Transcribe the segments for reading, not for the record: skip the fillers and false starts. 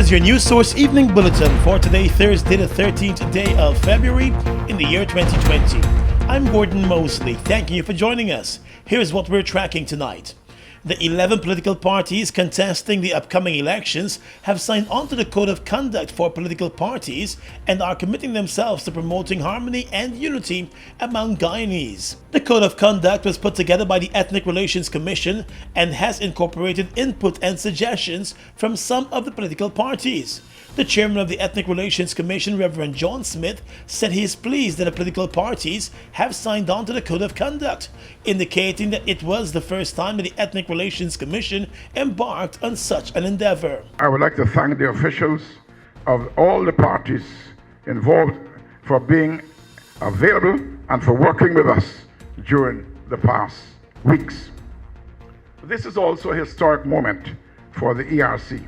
is your News Source Evening Bulletin for today, Thursday, the 13th day of February in the year 2020. I'm Gordon Mosley. Thank you for joining us. Here's what we're tracking tonight. The 11 political parties contesting the upcoming elections have signed on to the Code of Conduct for political parties and are committing themselves to promoting harmony and unity among Guyanese. The Code of Conduct was put together by the Ethnic Relations Commission and has incorporated input and suggestions from some of the political parties. The chairman of the Ethnic Relations Commission, Reverend John Smith, said he is pleased that the political parties have signed on to the Code of Conduct, indicating that it was the first time that the Ethnic Relations Commission embarked on such an endeavor. I would like to thank the officials of all the parties involved for being available and for working with us during the past weeks. This is also a historic moment for the ERC.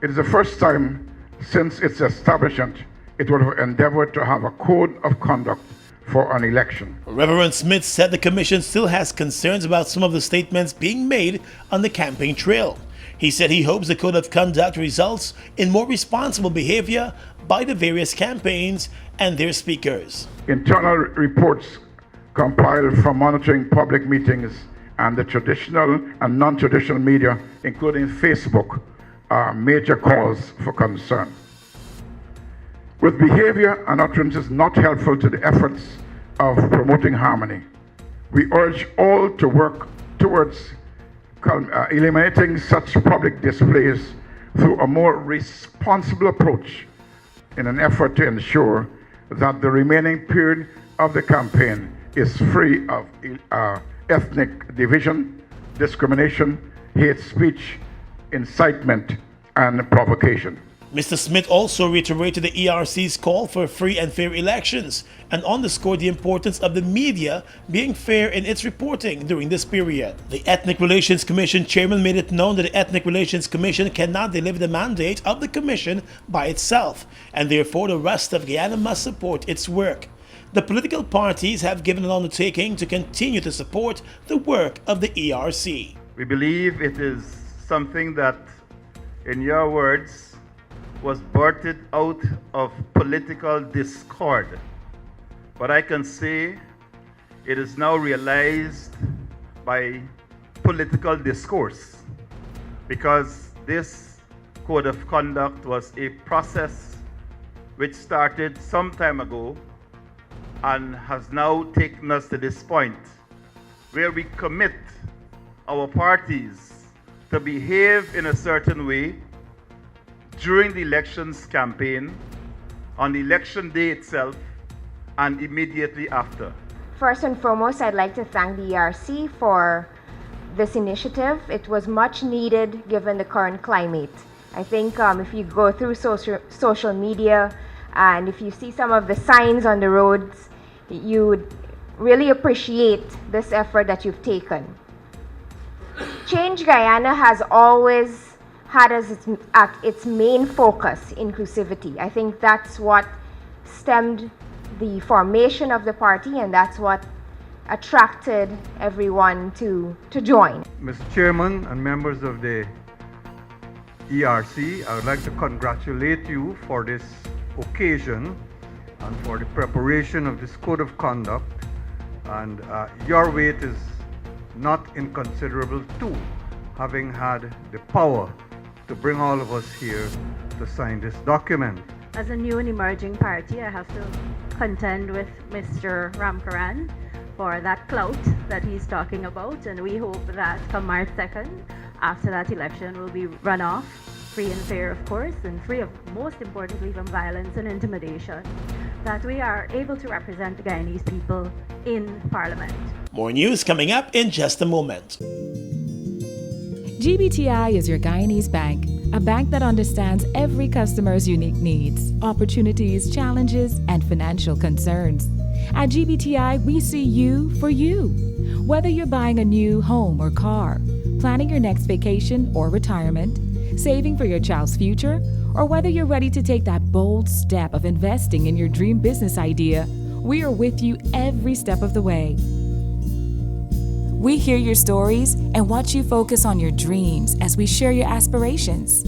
It is the first time since its establishment it would have endeavored to have a code of conduct for an election. Reverend Smith said the commission still has concerns about some of the statements being made on the campaign trail. He said he hopes the code of conduct results in more responsible behavior by the various campaigns and their speakers. Internal reports compiled from monitoring public meetings and the traditional and non-traditional media, including Facebook, are major cause for concern. With behavior and utterances not helpful to the efforts of promoting harmony, we urge all to work towards eliminating such public displays through a more responsible approach in an effort to ensure that the remaining period of the campaign is free of ethnic division, discrimination, hate speech, incitement, and provocation. Mr. Smith also reiterated the ERC's call for free and fair elections and underscored the importance of the media being fair in its reporting during this period. The Ethnic Relations Commission chairman made it known that the Ethnic Relations Commission cannot deliver the mandate of the commission by itself, and therefore the rest of Guyana must support its work. The political parties have given an undertaking to continue to support the work of the ERC. We believe it is something that, in your words, was birthed out of political discord. But I can say it is now realized by political discourse, because this code of conduct was a process which started some time ago and has now taken us to this point where we commit our parties to behave in a certain way during the elections campaign, on the election day itself, and immediately after. First and foremost, I'd like to thank the ERC for this initiative. It was much needed given the current climate. I think if you go through social media and if you see some of the signs on the roads, you would really appreciate this effort that you've taken. Change Guyana has always had as its main focus inclusivity. I think that's what stemmed the formation of the party, and that's what attracted everyone to join. Mr. Chairman and members of the ERC, I would like to congratulate you for this occasion and for the preparation of this code of conduct. And your weight is not inconsiderable too, having had the power to bring all of us here to sign this document. As a new and emerging party, I have to contend with Mr. Ramkaran for that clout that he's talking about, and we hope that come March 2nd, after that election, will be run off, free and fair of course, and free of, most importantly, from violence and intimidation, that we are able to represent the Guyanese people in Parliament. More news coming up in just a moment. GBTI is your Guyanese bank, a bank that understands every customer's unique needs, opportunities, challenges, and financial concerns. At GBTI, we see you for you. Whether you're buying a new home or car, planning your next vacation or retirement, saving for your child's future, or whether you're ready to take that bold step of investing in your dream business idea, we are with you every step of the way. We hear your stories and watch you focus on your dreams as we share your aspirations.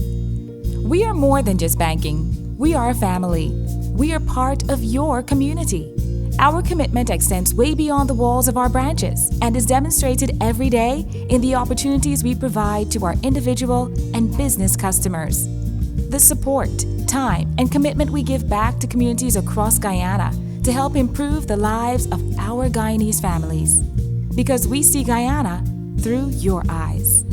We are more than just banking. We are a family. We are part of your community. Our commitment extends way beyond the walls of our branches and is demonstrated every day in the opportunities we provide to our individual and business customers. The support, time, and commitment we give back to communities across Guyana to help improve the lives of our Guyanese families. Because we see Guyana through your eyes.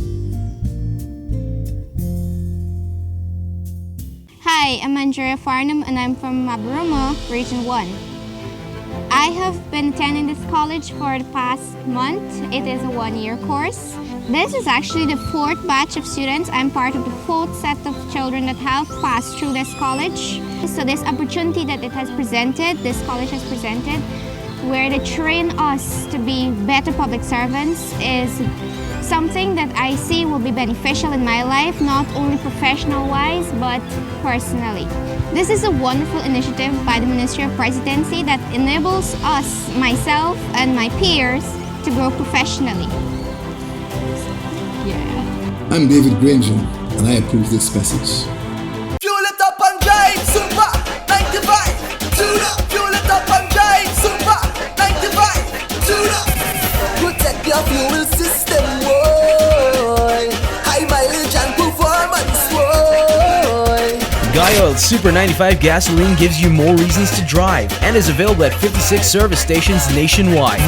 Hi, I'm Andrea Farnham and I'm from Mabaruma, Region 1. I have been attending this college for the past month. It is a one-year course. This is actually the 4th batch of students. I'm part of the 4th set of children that have passed through this college. So this opportunity that it has presented, this college has presented, where they train us to be better public servants is something that I see will be beneficial in my life, not only professional-wise, but personally. This is a wonderful initiative by the Ministry of Presidency that enables us, myself, and my peers to grow professionally. Yeah. I'm David Granger, and I approve this message. Fuel it up and drive, Super 95. Tune up. Fuel it up and drive, Super 95. Tune up. Protect your fuel system, boy. High mileage and performance, boy. Guyana Super 95 gasoline gives you more reasons to drive and is available at 56 service stations nationwide.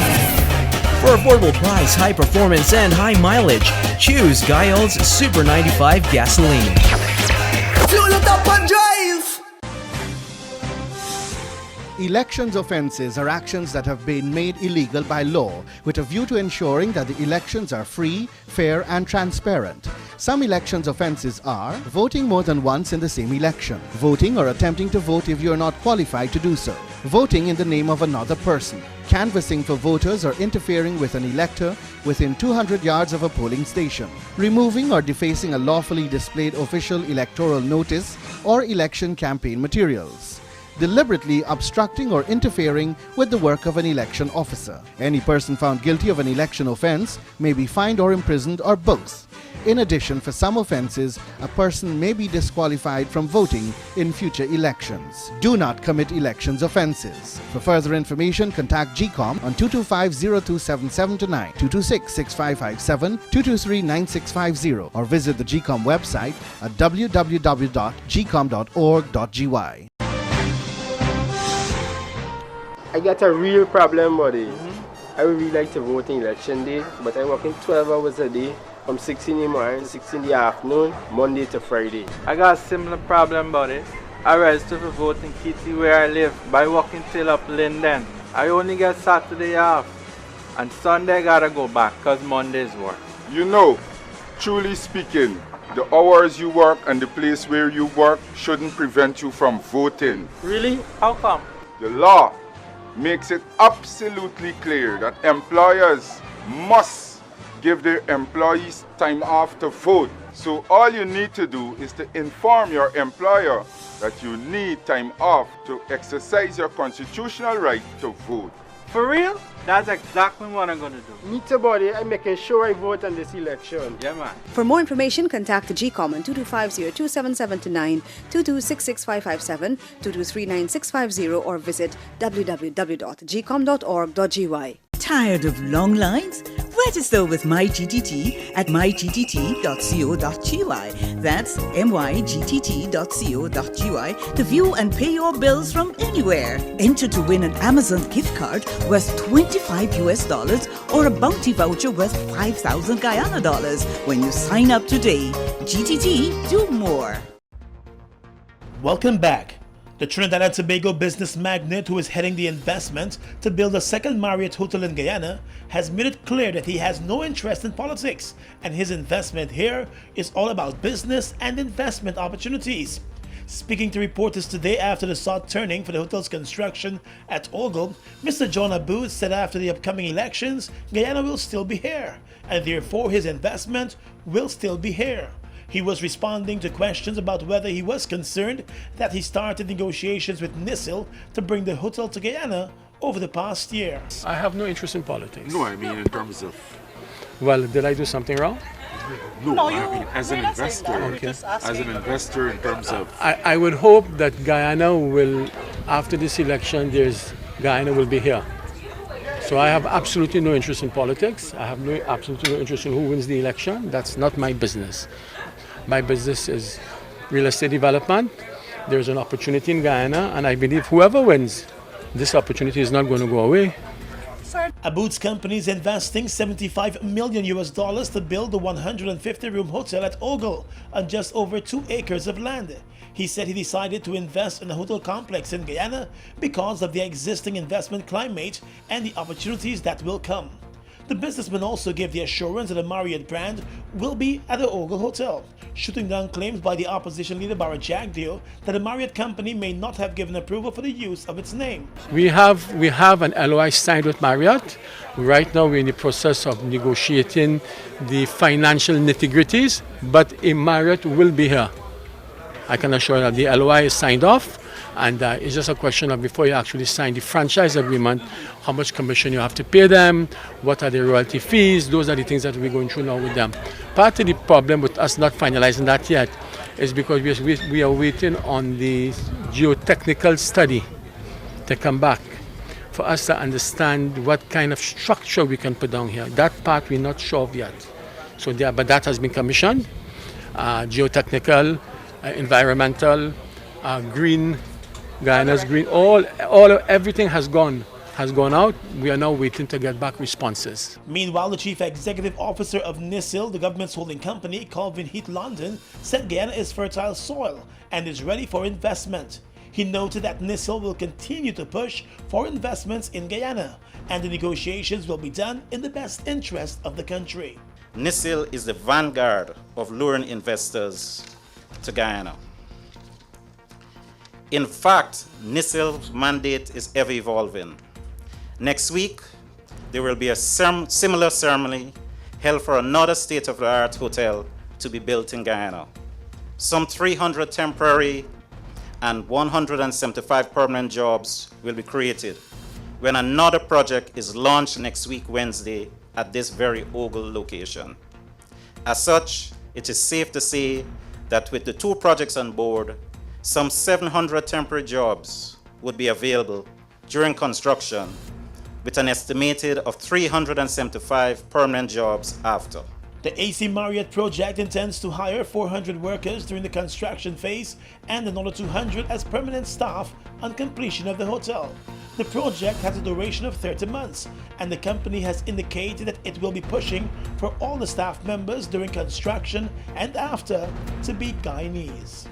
For affordable price, high performance, and high mileage, choose Guyana's Super 95 gasoline. Fuel it up and drive. Elections offences are actions that have been made illegal by law with a view to ensuring that the elections are free, fair and transparent. Some elections offences are voting more than once in the same election, voting or attempting to vote if you are not qualified to do so, voting in the name of another person, canvassing for voters or interfering with an elector within 200 yards of a polling station, removing or defacing a lawfully displayed official electoral notice or election campaign materials, deliberately obstructing or interfering with the work of an election officer. Any person found guilty of an election offense may be fined or imprisoned or both. In addition, for some offenses, a person may be disqualified from voting in future elections. Do not commit elections offenses. For further information, contact GCOM on 225-027729, 226-6557, 223-9650, or visit the GCOM website at www.gcom.org.gy. I got a real problem, buddy. I would really like to vote in election day, but I'm working 12 hours a day from 6 in the morning, 6 in the afternoon, Monday to Friday. I got a similar problem, buddy. I registered for vote in Kitty where I live by walking till up Linden. I only get Saturday off, and Sunday I gotta go back because Monday's work. You know, truly speaking, the hours you work and the place where you work shouldn't prevent you from voting. Really? How come? The law makes it absolutely clear that employers must give their employees time off to vote. So all you need to do is to inform your employer that you need time off to exercise your constitutional right to vote. For real? That's exactly what I'm gonna do. Me too, buddy. I'm making sure I vote on this election. Yeah, man. For more information, contact the GCOM on 225-027729, 226-6557, 223-9650, or visit www.gcom.org.gy. Tired of long lines? Register with MyGTT at mygtt.co.gy. That's mygtt.co.gy to view and pay your bills from anywhere. Enter to win an Amazon gift card worth $25 or a bounty voucher worth 5,000 Guyana dollars when you sign up today. GTT, do more. Welcome back. The Trinidad and Tobago business magnate who is heading the investment to build a second Marriott hotel in Guyana has made it clear that he has no interest in politics, and his investment here is all about business and investment opportunities. Speaking to reporters today after the sod turning for the hotel's construction at Ogle, Mr. John Abu said after the upcoming elections, Guyana will still be here, and therefore his investment will still be here. He was responding to questions about whether he was concerned that he started negotiations with NISIL to bring the hotel to Guyana over the past year. I have no interest in politics. No, I mean in terms of... Well, did I do something wrong? No, as an investor. Okay. As an investor in terms of... I would hope that Guyana will, after this election, Guyana will be here. So I have absolutely no interest in politics. I have absolutely no interest in who wins the election. That's not my business. My business is real estate development. There's an opportunity in Guyana, and I believe whoever wins, this opportunity is not going to go away. A Boots company is investing $75 million to build the 150-room hotel at Ogle on just over 2 acres of land. He said he decided to invest in a hotel complex in Guyana because of the existing investment climate and the opportunities that will come. The businessman also gave the assurance that the Marriott brand will be at the Ogle Hotel, shooting down claims by the opposition leader Barra Jagdeo that the Marriott company may not have given approval for the use of its name. We have an LOI signed with Marriott. Right now we're in the process of negotiating the financial nitty-gritties, but a Marriott will be here. I can assure you that the LOI is signed off, and it's just a question of before you actually sign the franchise agreement, how much commission you have to pay them, what are the royalty fees. Those are the things that we're going through now with them. Part of the problem with us not finalizing that yet is because we are waiting on the geotechnical study to come back for us to understand what kind of structure we can put down here. That part we're not sure of yet. But that has been commissioned. Geotechnical, environmental, green, Guyana's green, everything has gone out. We are now waiting to get back responses. Meanwhile, the chief executive officer of NISIL, the government's holding company, Calvin Heath London, said Guyana is fertile soil and is ready for investment. He noted that NISIL will continue to push for investments in Guyana, and the negotiations will be done in the best interest of the country. NISIL is the vanguard of luring investors to Guyana. In fact, NISIL's mandate is ever evolving. Next week, there will be a similar ceremony held for another state-of-the-art hotel to be built in Guyana. Some 300 temporary and 175 permanent jobs will be created when another project is launched next week, Wednesday, at this very Ogle location. As such, it is safe to say that with the 2 projects on board, some 700 temporary jobs would be available during construction, with an estimated of 375 permanent jobs after. The AC Marriott project intends to hire 400 workers during the construction phase and another 200 as permanent staff on completion of the hotel. The project has a duration of 30 months, and the company has indicated that it will be pushing for all the staff members during construction and after to be Guyanese.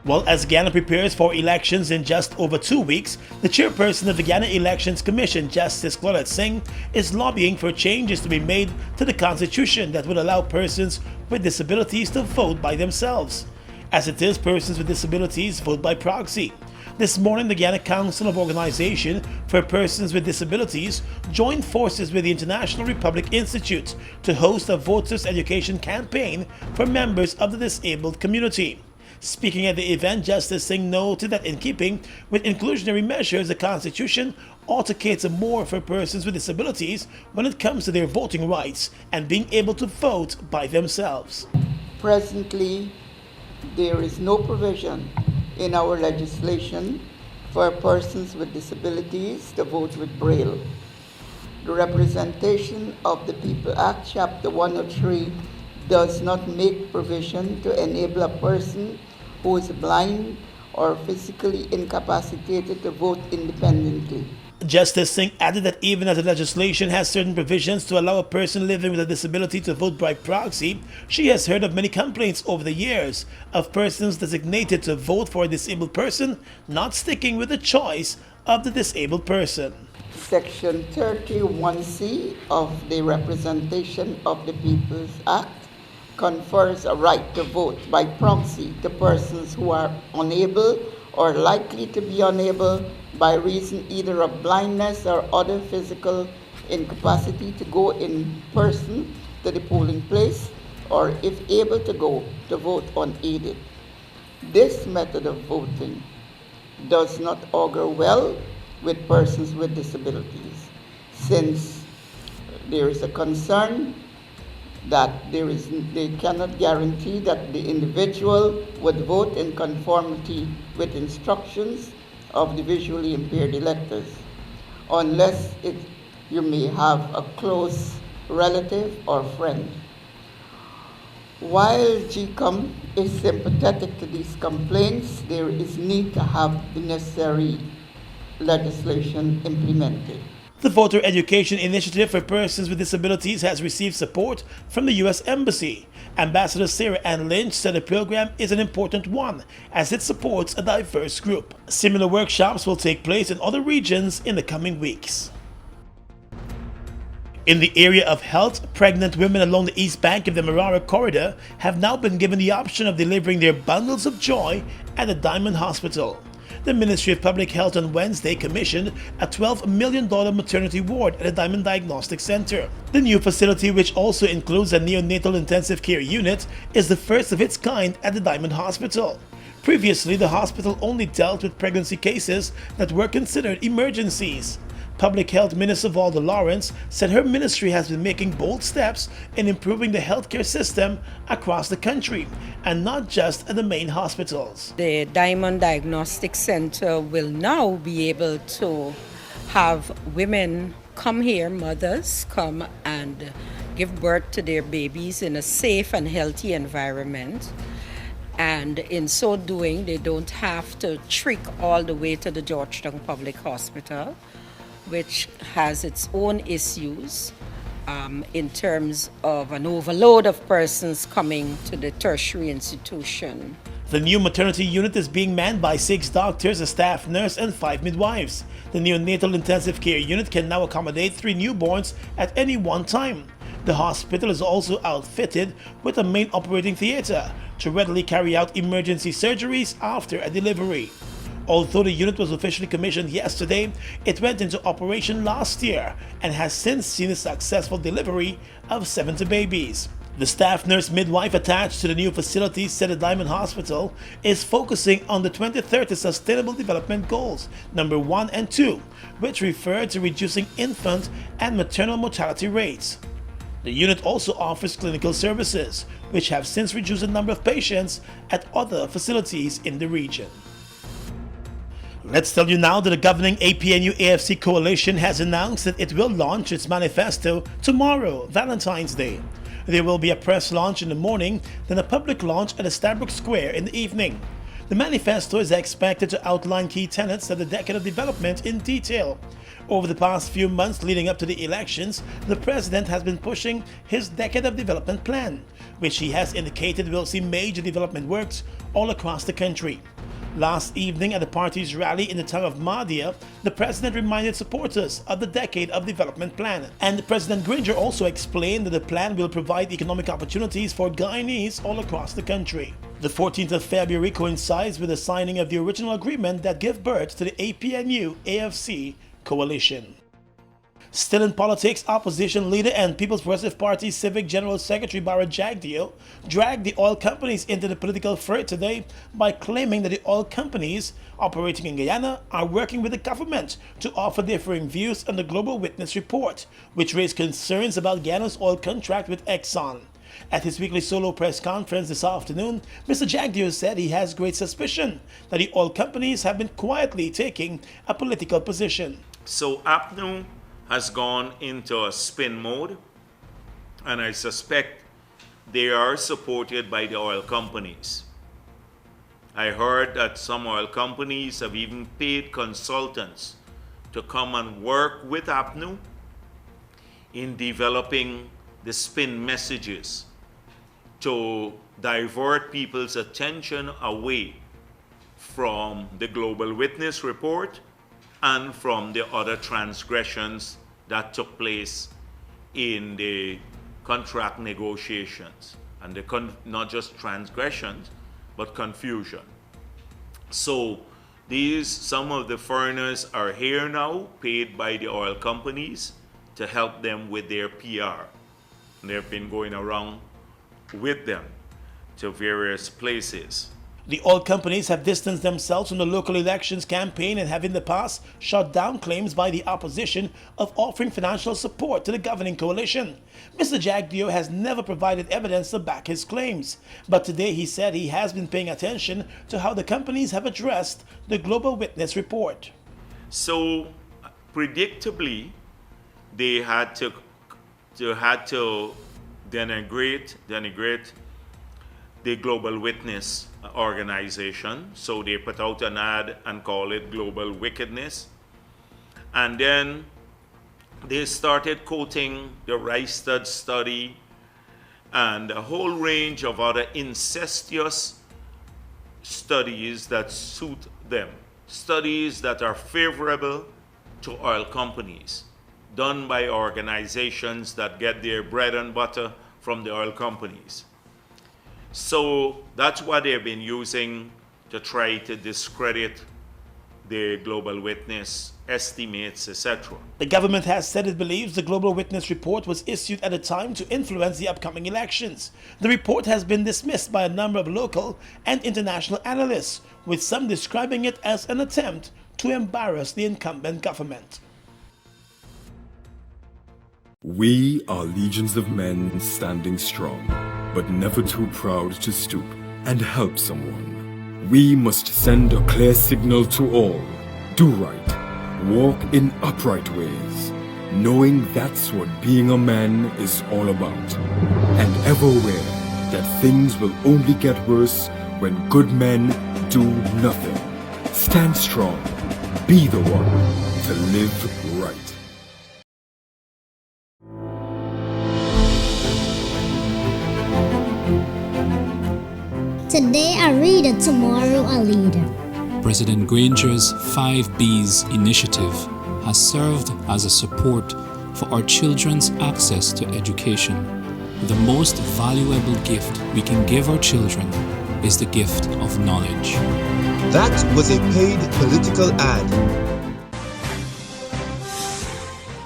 Well, as Guyana prepares for elections in just over 2 weeks, the chairperson of the Guyana Elections Commission, Justice Claudette Singh, is lobbying for changes to be made to the constitution that would allow persons with disabilities to vote by themselves. As it is, persons with disabilities vote by proxy. This morning, the Guyana Council of Organization for Persons with Disabilities joined forces with the International Republic Institute to host a voters' education campaign for members of the disabled community. Speaking at the event, Justice Singh noted that in keeping with inclusionary measures, the Constitution ought to cater more for persons with disabilities when it comes to their voting rights and being able to vote by themselves. Presently, there is no provision in our legislation for persons with disabilities to vote with Braille. The Representation of the People Act, Chapter 103, does not make provision to enable a person who is blind or physically incapacitated to vote independently. Justice Singh added that even as the legislation has certain provisions to allow a person living with a disability to vote by proxy, she has heard of many complaints over the years of persons designated to vote for a disabled person not sticking with the choice of the disabled person. Section 31C of the Representation of the People's Act confers a right to vote by proxy to persons who are unable or likely to be unable by reason either of blindness or other physical incapacity to go in person to the polling place, or if able to go to vote unaided. This method of voting does not augur well with persons with disabilities, since there is a concern that they cannot guarantee that the individual would vote in conformity with instructions of the visually impaired electors, unless you may have a close relative or friend. While GCOM is sympathetic to these complaints, there is need to have the necessary legislation implemented. The Voter Education Initiative for Persons with Disabilities has received support from the U.S. Embassy. Ambassador Sarah Ann Lynch said the program is an important one as it supports a diverse group. Similar workshops will take place in other regions in the coming weeks. In the area of health, pregnant women along the east bank of the Marara corridor have now been given the option of delivering their bundles of joy at the Diamond Hospital. The Ministry of Public Health on Wednesday commissioned a $12 million maternity ward at the Diamond Diagnostic Center. The new facility, which also includes a neonatal intensive care unit, is the first of its kind at the Diamond Hospital. Previously, the hospital only dealt with pregnancy cases that were considered emergencies. Public Health Minister Valda Lawrence said her ministry has been making bold steps in improving the healthcare system across the country, and not just at the main hospitals. The Diamond Diagnostic Center will now be able to have women come here, mothers come and give birth to their babies in a safe and healthy environment. And in so doing, they don't have to trek all the way to the Georgetown Public Hospital, which has its own issues in terms of an overload of persons coming to the tertiary institution. The new maternity unit is being manned by 6 doctors, a staff nurse, and 5 midwives. The neonatal intensive care unit can now accommodate 3 newborns at any one time. The hospital is also outfitted with a main operating theater to readily carry out emergency surgeries after a delivery. Although the unit was officially commissioned yesterday, it went into operation last year and has since seen a successful delivery of 70 babies. The staff nurse midwife attached to the new facility said the Diamond Hospital is focusing on the 2030 Sustainable Development Goals, number 1 and 2, which refer to reducing infant and maternal mortality rates. The unit also offers clinical services, which have since reduced the number of patients at other facilities in the region. Let's tell you now that the governing APNU-AFC coalition has announced that it will launch its manifesto tomorrow, Valentine's Day. There will be a press launch in the morning, then a public launch at Stabrook Square in the evening. The manifesto is expected to outline key tenets of the decade of development in detail. Over the past few months leading up to the elections, the president has been pushing his decade of development plan, which he has indicated will see major development works all across the country. Last evening at the party's rally in the town of Mahdia, the president reminded supporters of the Decade of Development Plan. And President Granger also explained that the plan will provide economic opportunities for Guyanese all across the country. The 14th of February coincides with the signing of the original agreement that gave birth to the APNU-AFC coalition. Still in politics, opposition leader and People's Progressive Party Civic General Secretary Bharat Jagdeo dragged the oil companies into the political fray today by claiming that the oil companies operating in Guyana are working with the government to offer differing views on the Global Witness report, which raised concerns about Guyana's oil contract with Exxon. At his weekly solo press conference this afternoon, Mr. Jagdeo said he has great suspicion that the oil companies have been quietly taking a political position. So APNU has gone into a spin mode, and I suspect they are supported by the oil companies. I heard that some oil companies have even paid consultants to come and work with APNU in developing the spin messages to divert people's attention away from the Global Witness report and from the other transgressions that took place in the contract negotiations, and not just transgressions, but confusion. So some of the foreigners are here now, paid by the oil companies to help them with their PR. And they've been going around with them to various places. The oil companies have distanced themselves from the local elections campaign and have in the past shut down claims by the opposition of offering financial support to the governing coalition. Mr. Jagdeo has never provided evidence to back his claims, but today he said he has been paying attention to how the companies have addressed the Global Witness report. So, predictably, they had to denigrate the Global Witness organization. So they put out an ad and call it Global Wickedness. And then they started quoting the Rystad study and a whole range of other incestuous studies that suit them. Studies that are favorable to oil companies, done by organizations that get their bread and butter from the oil companies. So that's what they've been using to try to discredit the Global Witness estimates, etc. The government has said it believes the Global Witness report was issued at a time to influence the upcoming elections. The report has been dismissed by a number of local and international analysts, with some describing it as an attempt to embarrass the incumbent government. We are legions of men standing strong, but never too proud to stoop and help someone. We must send a clear signal to all. Do right, walk in upright ways, knowing that's what being a man is all about. And ever aware that things will only get worse when good men do nothing. Stand strong, be the one to live right. Today a reader, tomorrow a leader. President Granger's 5Bs initiative has served as a support for our children's access to education. The most valuable gift we can give our children is the gift of knowledge. That was a paid political ad.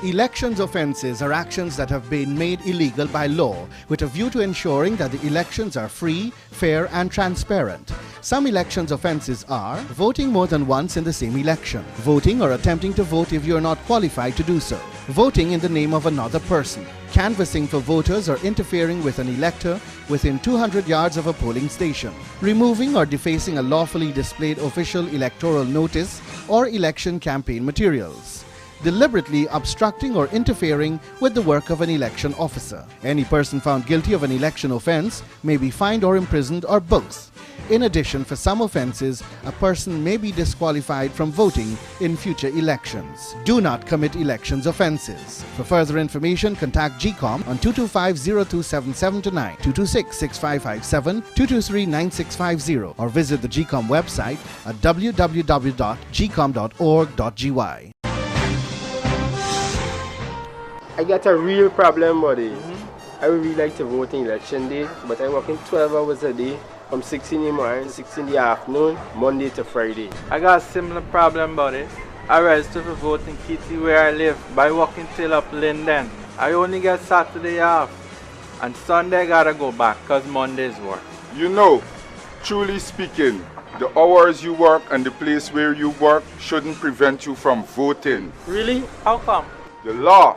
Elections offences are actions that have been made illegal by law with a view to ensuring that the elections are free, fair and transparent. Some elections offences are voting more than once in the same election, voting or attempting to vote if you are not qualified to do so, voting in the name of another person, canvassing for voters or interfering with an elector within 200 yards of a polling station, removing or defacing a lawfully displayed official electoral notice or election campaign materials, deliberately obstructing or interfering with the work of an election officer. Any person found guilty of an election offense may be fined or imprisoned or both. In addition, for some offenses, a person may be disqualified from voting in future elections. Do not commit elections offenses. For further information, contact GCOM on 225-027729, 226-6557, 223-9650, or visit the GCOM website at www.gcom.org.gy. I got a real problem, buddy. I would really like to vote in election day, but I'm working 12 hours a day from 6 in the morning, 6 in the afternoon, Monday to Friday. I got a similar problem, buddy. I registered for voting Kitty where I live by walking till up Linden. I only get Saturday off, and Sunday I gotta go back because Monday's work. You know, truly speaking, the hours you work and the place where you work shouldn't prevent you from voting. Really? How come? The law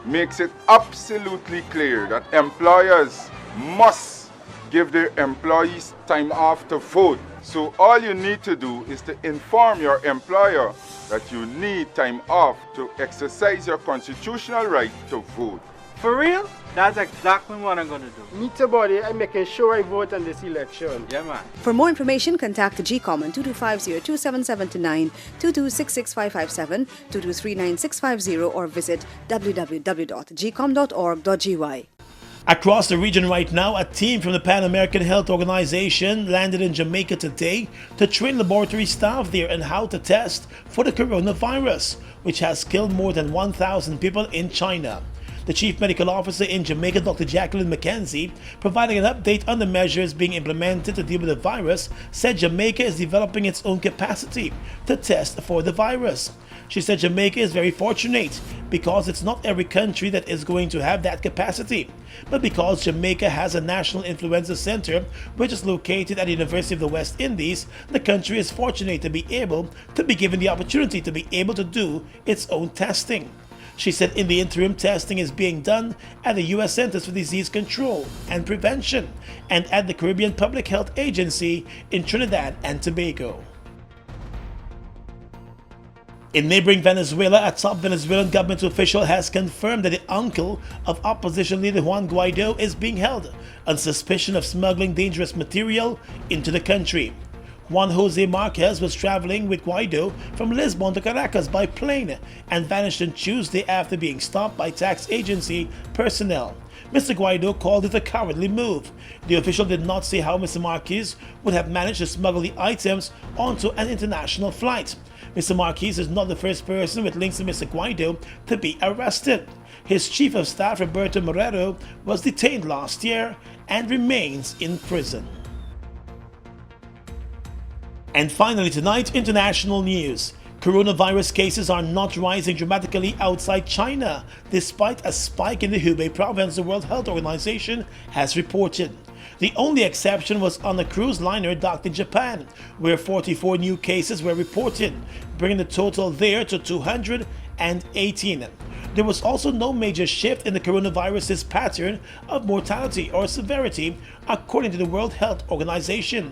makes it absolutely clear that employers must give their employees time off to vote. So all you need to do is to inform your employer that you need time off to exercise your constitutional right to vote. For real? That's exactly what I'm gonna do. Me too, buddy. I'm making sure I vote on this election. Yeah, man. For more information, contact the GCOM on 225-027729, 226-6557, 223-9650, or visit www.gcom.org.gy. Across the region right now, a team from the Pan American Health Organization landed in Jamaica today to train laboratory staff there on how to test for the coronavirus, which has killed more than 1,000 people in China. The Chief Medical Officer in Jamaica, Dr. Jacqueline McKenzie, providing an update on the measures being implemented to deal with the virus, said Jamaica is developing its own capacity to test for the virus. She said Jamaica is very fortunate because it's not every country that is going to have that capacity, but because Jamaica has a national influenza center which is located at the University of the West Indies, the country is fortunate to be able to be given the opportunity to be able to do its own testing. She said in the interim, testing is being done at the U.S. Centers for Disease Control and Prevention and at the Caribbean Public Health Agency in Trinidad and Tobago. In neighboring Venezuela, a top Venezuelan government official has confirmed that the uncle of opposition leader Juan Guaido is being held on suspicion of smuggling dangerous material into the country. Juan Jose Marquez was traveling with Guaido from Lisbon to Caracas by plane and vanished on Tuesday after being stopped by tax agency personnel. Mr. Guaido called it a cowardly move. The official did not say how Mr. Marquez would have managed to smuggle the items onto an international flight. Mr. Marquez is not the first person with links to Mr. Guaido to be arrested. His chief of staff, Roberto Morero, was detained last year and remains in prison. And finally tonight, international news. Coronavirus cases are not rising dramatically outside China, despite a spike in the Hubei province, the World Health Organization has reported. The only exception was on a cruise liner docked in Japan, where 44 new cases were reported, bringing the total there to 218. There was also no major shift in the coronavirus's pattern of mortality or severity, according to the World Health Organization.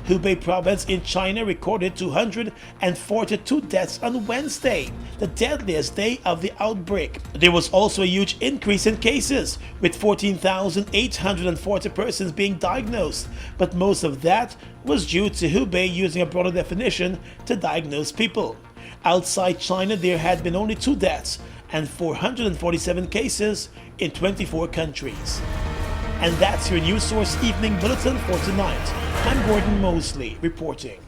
Hubei province in China recorded 242 deaths on Wednesday, the deadliest day of the outbreak. There was also a huge increase in cases, with 14,840 persons being diagnosed, but most of that was due to Hubei using a broader definition to diagnose people. Outside China, there had been only 2 deaths and 447 cases in 24 countries. And that's your News Source Evening Bulletin for tonight. I'm Gordon Mosley reporting.